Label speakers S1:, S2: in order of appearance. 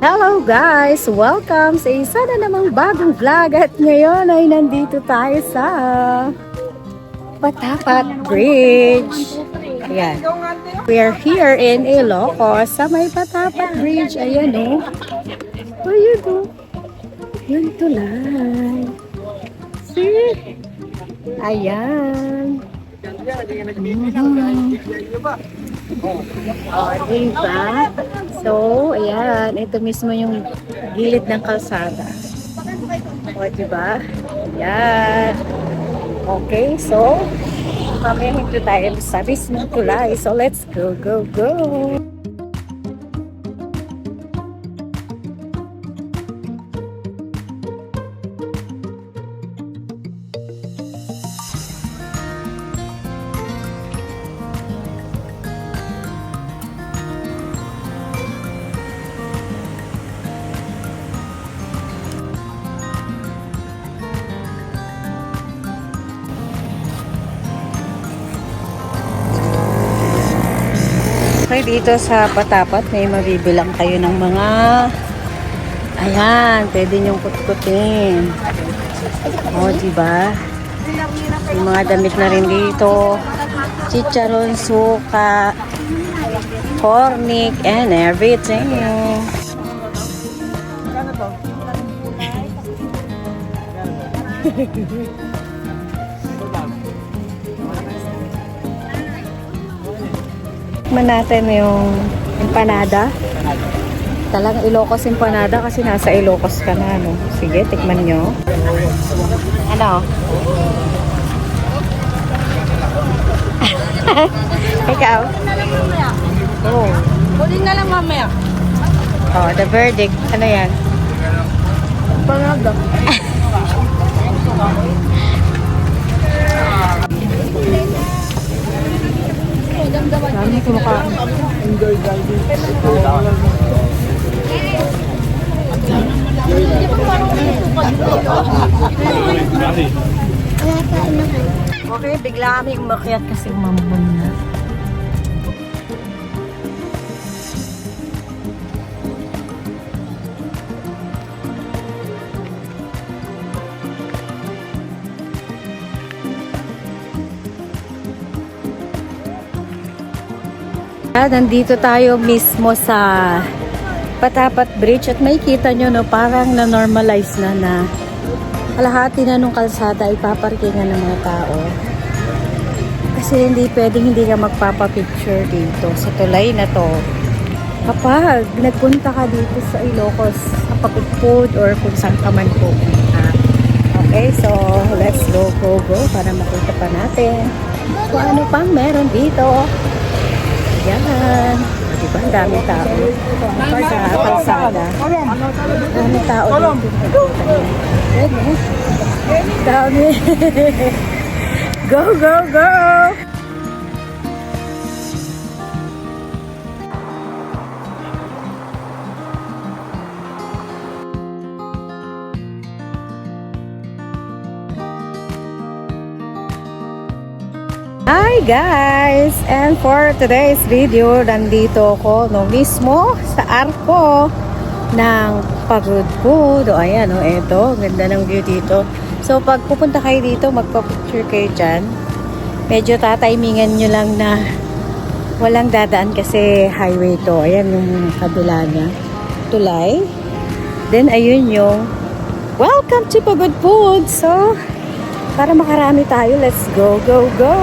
S1: Hello guys! Welcome sa isa na namang bagong vlog at ngayon ay nandito tayo sa Patapat Bridge. Ayan. We are here in Ilocos sa may Patapat Bridge. Ayan o. Oh, yun o. Yun tulay. See? Ayan. Oh, diba? So, ayan. Ito mismo yung gilid ng kalsada. O, diba? Ayan. Okay, so, mamaya hinto tayo sa mismong tulay. So, let's go, go, go! Okay, dito sa Patapat may mabibilang kayo ng mga ayan, pwede nyong kutkutin. O, diba? Yung mga damit na rin dito. Chicharon, suka, cornic, and everything. Tikman natin yung empanada. Talagang Ilocos empanada kasi nasa Ilocos ka na, no? Sige, tikman nyo. Ano? Ikaw? Oh.
S2: Huling na lang mamaya.
S1: Oh, the verdict. Ano yan?
S2: Empanada.
S1: Dami kumakain.
S2: Enjoy driving.
S1: Okay, bigla kami umakyat kasi umambon na. Nandito tayo mismo sa Patapat Bridge at may kita nyo, no, parang na-normalize na kalahati na nung kalsada ay paparkingan ng mga tao. Kasi hindi pwedeng hindi ka magpapapicture dito sa tulay na to. Kapag nagpunta ka dito sa Ilocos, sa Pagudpud or kung saan ka man pupunta. Okay, so let's go para makita pa natin kung ano pang meron dito. Yan. Diba? Ang daming tao. Sa kalsada. Daming tao dito. Yan, eh. Dami. Go, go, go! Hi guys! And for today's video, nandito ako mismo sa arko ng Pagudpud. O ayan, eto, ganda ng view dito. So pag pupunta kayo dito, magpa-picture kayo dyan. Medyo tatimingan nyo lang na walang dadaan kasi highway to. Ayan yung kabila niya. Tulay. Then ayun yung welcome to Pagudpud. So para makarami tayo, let's go, go, go!